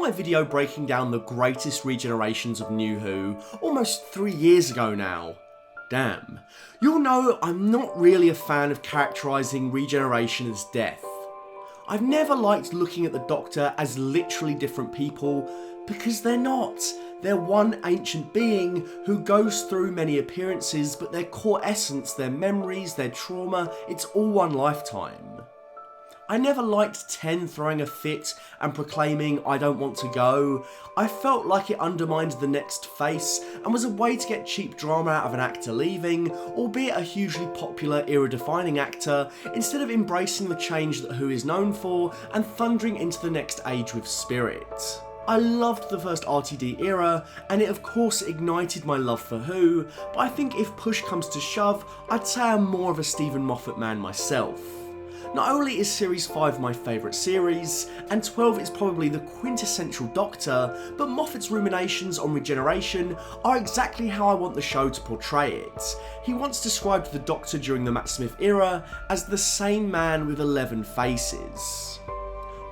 my video breaking down the greatest regenerations of New Who almost 3 years ago now. Damn. You'll know I'm not really a fan of characterising regeneration as death. I've never liked looking at the Doctor as literally different people, because they're not. They're one ancient being who goes through many appearances, but their core essence, their memories, their trauma, it's all one lifetime. I never liked 10 throwing a fit and proclaiming I don't want to go. I felt like it undermined the next face and was a way to get cheap drama out of an actor leaving, albeit a hugely popular era-defining actor, instead of embracing the change that Who is known for and thundering into the next age with spirit. I loved the first RTD era, and it of course ignited my love for Who, but I think if push comes to shove, I'd say I'm more of a Stephen Moffat man myself. Not only is Series 5 my favourite series, and 12 is probably the quintessential Doctor, but Moffat's ruminations on regeneration are exactly how I want the show to portray it. He once described the Doctor during the Matt Smith era as the same man with 11 faces.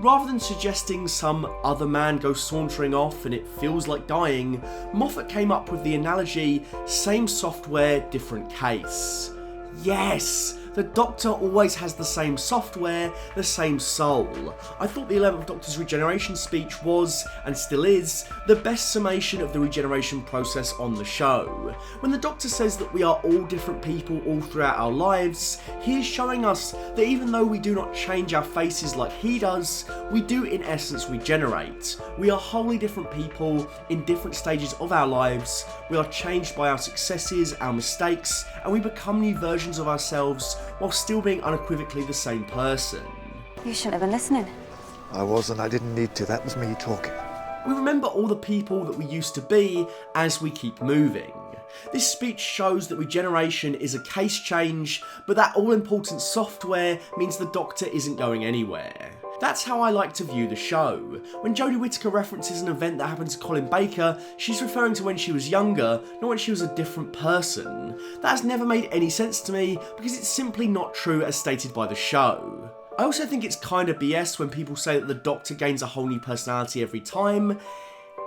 Rather than suggesting some other man goes sauntering off and it feels like dying, Moffat came up with the analogy, same software, different case. Yes! The Doctor always has the same software, the same soul. I thought the 11th Doctor's regeneration speech was, and still is, the best summation of the regeneration process on the show. When the Doctor says that we are all different people all throughout our lives, he is showing us that even though we do not change our faces like he does, we do in essence regenerate. We are wholly different people in different stages of our lives, we are changed by our successes, our mistakes, and we become new versions of ourselves while still being unequivocally the same person. You shouldn't have been listening. I wasn't, I didn't need to, that was me talking. We remember all the people that we used to be as we keep moving. This speech shows that regeneration is a case change, but that all-important software means the Doctor isn't going anywhere. That's how I like to view the show. When Jodie Whittaker references an event that happened to Colin Baker, she's referring to when she was younger, not when she was a different person. That has never made any sense to me, because it's simply not true as stated by the show. I also think it's kind of BS when people say that the Doctor gains a whole new personality every time.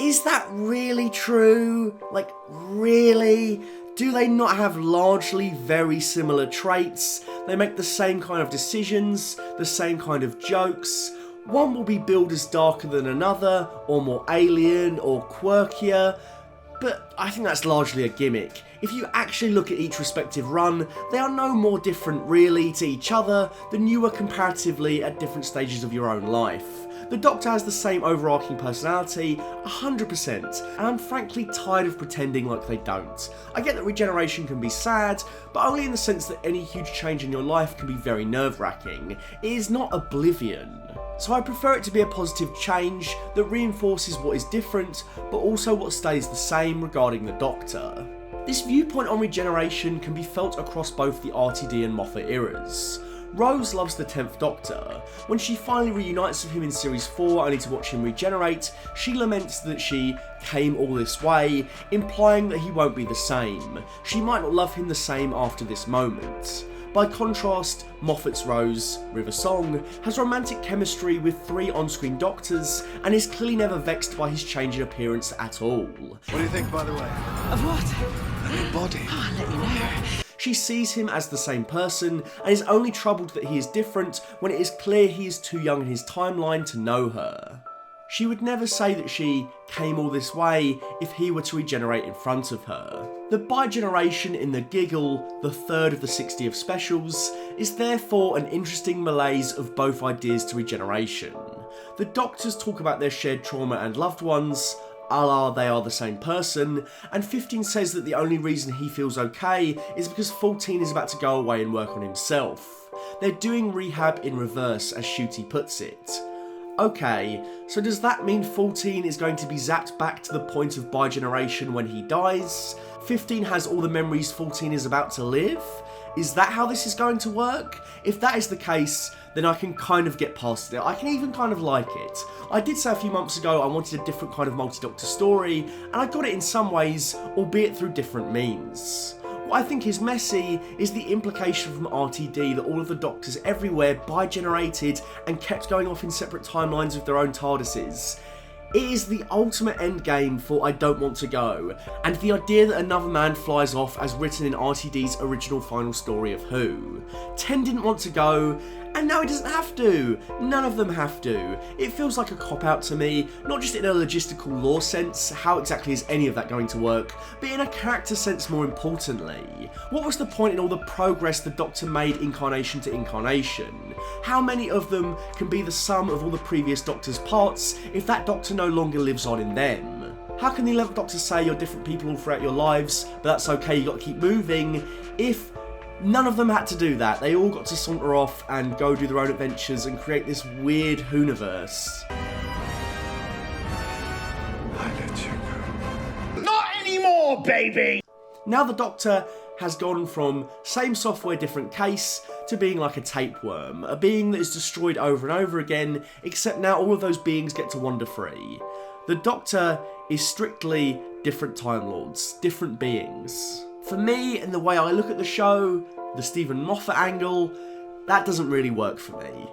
Is that really true? Like, really? Do they not have largely very similar traits? They make the same kind of decisions, the same kind of jokes. One will be billed as darker than another, or more alien, or quirkier, but I think that's largely a gimmick. If you actually look at each respective run, they are no more different really to each other than you were comparatively at different stages of your own life. The Doctor has the same overarching personality, 100%, and I'm frankly tired of pretending like they don't. I get that regeneration can be sad, but only in the sense that any huge change in your life can be very nerve-wracking. It is not oblivion. So I prefer it to be a positive change that reinforces what is different, but also what stays the same regarding the Doctor. This viewpoint on regeneration can be felt across both the RTD and Moffat eras. Rose loves the 10th Doctor. When she finally reunites with him in Series 4 only to watch him regenerate, she laments that she came all this way, implying that he won't be the same. She might not love him the same after this moment. By contrast, Moffat's Rose, River Song, has romantic chemistry with 3 on-screen Doctors and is clearly never vexed by his change in appearance at all. What do you think, by the way? Of what? Of your body. I'll let you know. She sees him as the same person and is only troubled that he is different when it is clear he is too young in his timeline to know her. She would never say that she came all this way if he were to regenerate in front of her. The bi-generation in the giggle, the third of the 60th specials, is therefore an interesting malaise of both ideas to regeneration. The Doctors talk about their shared trauma and loved ones, a la they are the same person, and 15 says that the only reason he feels okay is because 14 is about to go away and work on himself. They're doing rehab in reverse, as Ncuti puts it. Okay, so does that mean 14 is going to be zapped back to the point of bi-generation when he dies? 15 has all the memories 14 is about to live? Is that how this is going to work? If that is the case, then I can kind of get past it. I can even kind of like it. I did say a few months ago I wanted a different kind of multi-Doctor story, and I got it in some ways, albeit through different means. What I think is messy is the implication from RTD that all of the Doctors everywhere bi-generated and kept going off in separate timelines with their own TARDISes. It is the ultimate endgame for I don't want to go, and the idea that another man flies off as written in RTD's original final story of Who. 10 didn't want to go, and now he doesn't have to. None of them have to. It feels like a cop-out to me, not just in a logistical lore sense, how exactly is any of that going to work, but in a character sense more importantly. What was the point in all the progress the Doctor made incarnation to incarnation? How many of them can be the sum of all the previous Doctor's parts if that Doctor no longer lives on in them? How can the 11th Doctor say you're different people all throughout your lives, but that's okay, you got to keep moving, if none of them had to do that? They all got to saunter off and go do their own adventures and create this weird Whoniverse. I let you go. Not anymore, baby! Now the Doctor has gone from same software, different case, to being like a tapeworm, a being that is destroyed over and over again, except now all of those beings get to wander free. The Doctor is strictly different Time Lords, different beings. For me, and the way I look at the show, the Stephen Moffat angle, that doesn't really work for me.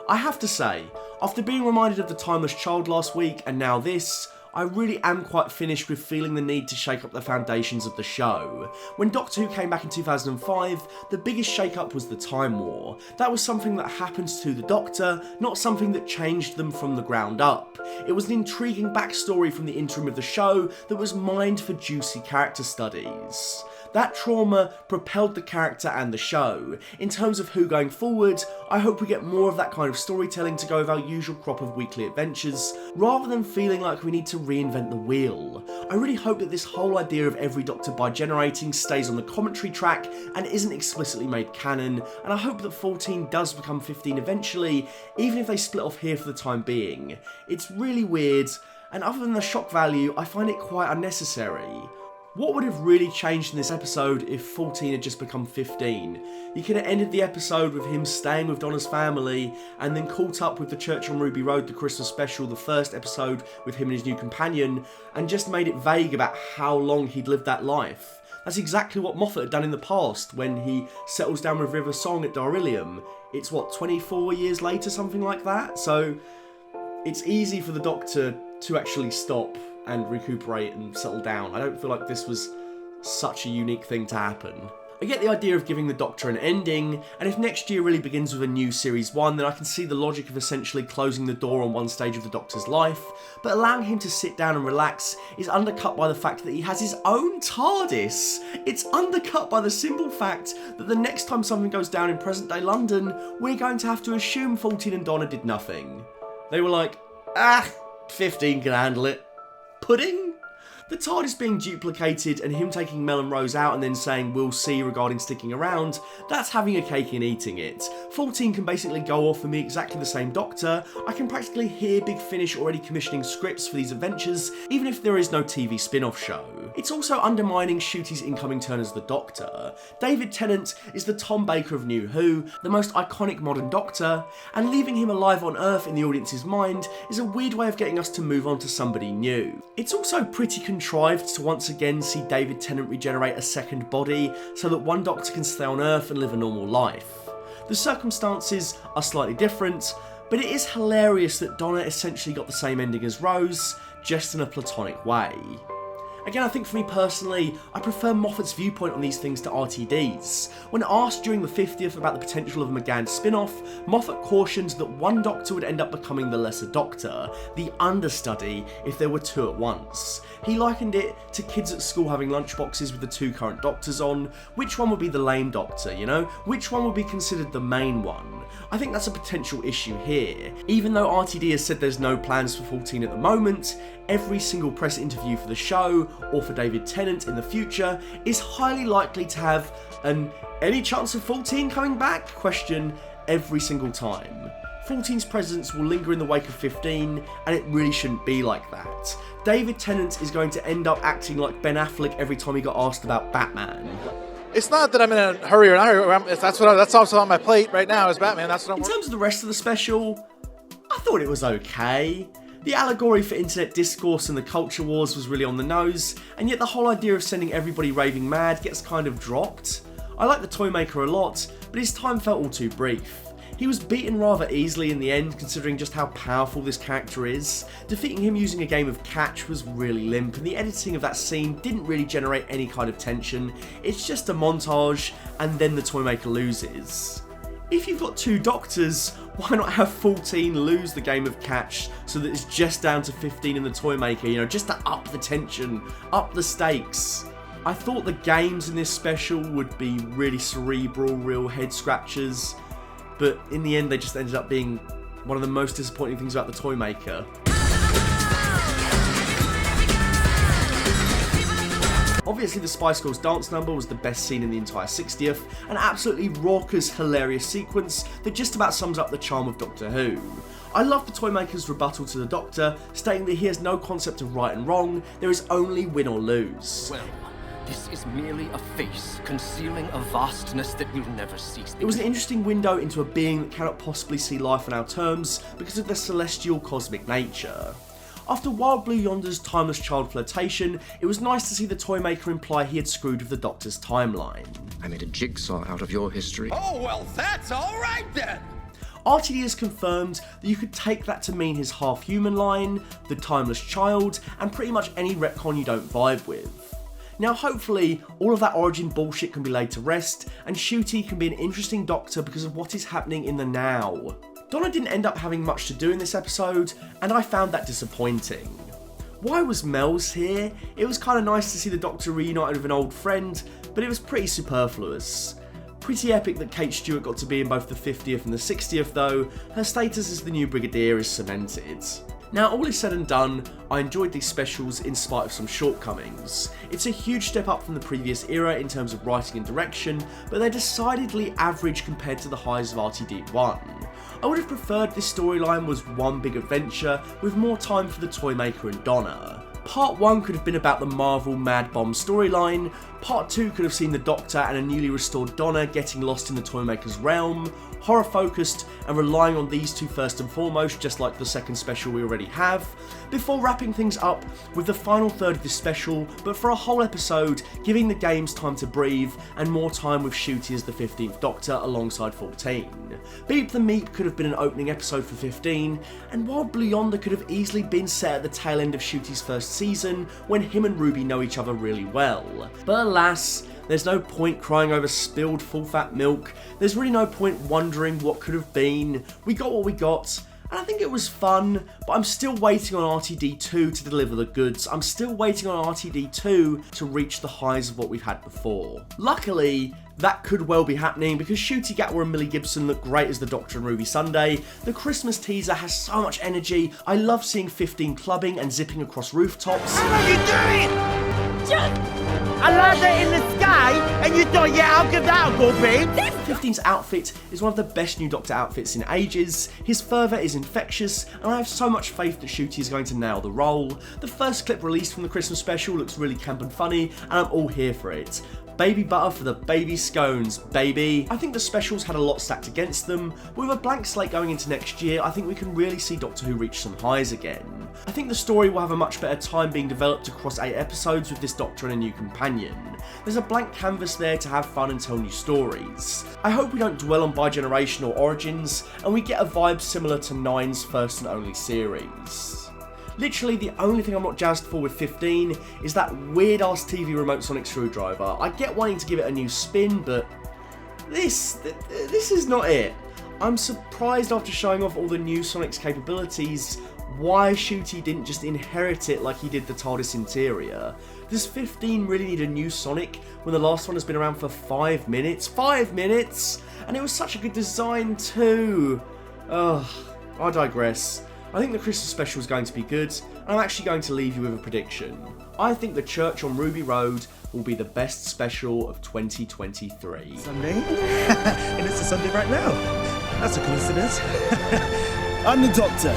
I have to say, after being reminded of The Timeless Child last week, and now this, I really am quite finished with feeling the need to shake up the foundations of the show. When Doctor Who came back in 2005, the biggest shake-up was the Time War. That was something that happened to the Doctor, not something that changed them from the ground up. It was an intriguing backstory from the interim of the show that was mined for juicy character studies. That trauma propelled the character and the show. In terms of Who going forward, I hope we get more of that kind of storytelling to go with our usual crop of weekly adventures, rather than feeling like we need to reinvent the wheel. I really hope that this whole idea of every Doctor bi-generating stays on the commentary track and isn't explicitly made canon, and I hope that 14 does become 15 eventually, even if they split off here for the time being. It's really weird, and other than the shock value, I find it quite unnecessary. What would have really changed in this episode if 14 had just become 15? You could have ended the episode with him staying with Donna's family and then caught up with the Church on Ruby Road, the Christmas special, the first episode with him and his new companion, and just made it vague about how long he'd lived that life. That's exactly what Moffat had done in the past when he settles down with River Song at Darillium. It's what, 24 years later, something like that? So it's easy for the Doctor to actually stop and recuperate and settle down. I don't feel like this was such a unique thing to happen. I get the idea of giving the Doctor an ending, and if next year really begins with a new Series 1, then I can see the logic of essentially closing the door on one stage of the Doctor's life, but allowing him to sit down and relax is undercut by the fact that he has his own TARDIS. It's undercut by the simple fact that the next time something goes down in present-day London, we're going to have to assume 14 and Donna did nothing. They were like, 15 can handle it. Pudding? The TARDIS being duplicated and him taking Mel and Rose out and then saying we'll see regarding sticking around, that's having a cake and eating it. 14 can basically go off and be exactly the same Doctor. I can practically hear Big Finish already commissioning scripts for these adventures, even if there is no TV spin-off show. It's also undermining Ncuti's incoming turn as the Doctor. David Tennant is the Tom Baker of New Who, the most iconic modern Doctor, and leaving him alive on Earth in the audience's mind is a weird way of getting us to move on to somebody new. It's also pretty contrived to once again see David Tennant regenerate a second body so that one Doctor can stay on Earth and live a normal life. The circumstances are slightly different, but it is hilarious that Donna essentially got the same ending as Rose, just in a platonic way. Again, I think for me personally, I prefer Moffat's viewpoint on these things to RTD's. When asked during the 50th about the potential of a McGann spin-off, Moffat cautioned that one Doctor would end up becoming the lesser Doctor, the understudy, if there were two at once. He likened it to kids at school having lunchboxes with the two current Doctors on. Which one would be the lame Doctor, you know? Which one would be considered the main one? I think that's a potential issue here. Even though RTD has said there's no plans for 14 at the moment, every single press interview for the show, or for David Tennant in the future, is highly likely to have an "any chance of 14 coming back?" question every single time. 14's presence will linger in the wake of 15, and it really shouldn't be like that. David Tennant is going to end up acting like Ben Affleck every time he got asked about Batman. It's not that I'm in a hurry or not hurry. That's also on my plate right now is Batman. That's what I'm. In terms of the rest of the special, I thought it was okay. The allegory for internet discourse and the culture wars was really on the nose, and yet the whole idea of sending everybody raving mad gets kind of dropped. I like the Toymaker a lot, but his time felt all too brief. He was beaten rather easily in the end, considering just how powerful this character is. Defeating him using a game of catch was really limp, and the editing of that scene didn't really generate any kind of tension. It's just a montage, and then the Toymaker loses. If you've got two doctors, why not have 14 lose the game of catch so that it's just down to 15 in the Toymaker, you know, just to up the tension, up the stakes. I thought the games in this special would be really cerebral, real head scratchers, but in the end they just ended up being one of the most disappointing things about the Toymaker. Obviously the Spice Girls dance number was the best scene in the entire 60th, an absolutely raucous, hilarious sequence that just about sums up the charm of Doctor Who. I love the Toymaker's rebuttal to the Doctor, stating that he has no concept of right and wrong, there is only win or lose. Well, this is merely a face concealing a vastness that will never cease. It was an interesting window into a being that cannot possibly see life on our terms because of their celestial cosmic nature. After Wild Blue Yonder's timeless child flirtation, it was nice to see the Toymaker imply he had screwed with the Doctor's timeline. I made a jigsaw out of your history. Oh, well, that's all right then. RTD has confirmed that you could take that to mean his half-human line, the timeless child, and pretty much any retcon you don't vibe with. Now hopefully, all of that origin bullshit can be laid to rest, and Ncuti can be an interesting Doctor because of what is happening in the now. Donna didn't end up having much to do in this episode, and I found that disappointing. Why was Mel's here? It was kind of nice to see the Doctor reunited with an old friend, but it was pretty superfluous. Pretty epic that Kate Stewart got to be in both the 50th and the 60th though, her status as the new Brigadier is cemented. Now all is said and done, I enjoyed these specials in spite of some shortcomings. It's a huge step up from the previous era in terms of writing and direction, but they're decidedly average compared to the highs of RTD1. I would have preferred this storyline was one big adventure with more time for the Toymaker and Donna. Part 1 could have been about the Marvel Mad Bomb storyline, Part 2 could have seen the Doctor and a newly restored Donna getting lost in the Toymaker's realm, horror focused and relying on these two first and foremost, just like the second special we already have, before wrapping things up with the final third of this special, but for a whole episode, giving the games time to breathe and more time with Ncuti as the 15th Doctor alongside 14. Beep the Meep could have been an opening episode for 15, and Wild Blue Yonder could have easily been set at the tail end of Ncuti's first season when him and Ruby know each other really well. But alas, there's no point crying over spilled full fat milk, there's really no point wondering what could have been, we got what we got, and I think it was fun, but I'm still waiting on RTD2 to deliver the goods, I'm still waiting on RTD2 to reach the highs of what we've had before. Luckily, that could well be happening because Ncuti Gatwa and Millie Gibson look great as the Doctor and Ruby Sunday, the Christmas teaser has so much energy, I love seeing 15 clubbing and zipping across rooftops. What are you doing? Just I landed in the sky and you thought, yeah, I'll give that a go, babe. 15's outfit is one of the best new Doctor outfits in ages, his fervour is infectious, and I have so much faith that Ncuti is going to nail the role. The first clip released from the Christmas special looks really camp and funny, and I'm all here for it. Baby butter for the baby scones, baby. I think the specials had a lot stacked against them. With a blank slate going into next year, I think we can really see Doctor Who reach some highs again. I think the story will have a much better time being developed across 8 episodes with this Doctor and a new companion. There's a blank canvas there to have fun and tell new stories. I hope we don't dwell on bi-generational origins, and we get a vibe similar to 9's first and only series. Literally, the only thing I'm not jazzed for with 15 is that weird-ass TV remote sonic screwdriver. I get wanting to give it a new spin, but this is not it. I'm surprised after showing off all the new Sonic's capabilities, why Ncuti didn't just inherit it like he did the TARDIS interior. Does 15 really need a new Sonic when the last one has been around for 5 minutes? 5 minutes! And it was such a good design too. Ugh, I digress. I think the Christmas special is going to be good, and I'm actually going to leave you with a prediction. I think The Church on Ruby Road will be the best special of 2023. Sunday? And it's a Sunday right now. That's a coincidence. I'm the Doctor.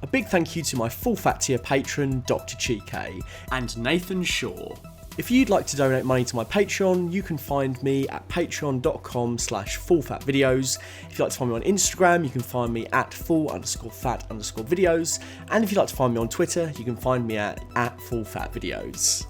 A big thank you to my full fat tier patron, Dr. Chike, and Nathan Shaw. If you'd like to donate money to my Patreon, you can find me at patreon.com/fullfatvideos. If you'd like to find me on Instagram, you can find me at full_fat_videos. And if you'd like to find me on Twitter, you can find me at fullfatvideos.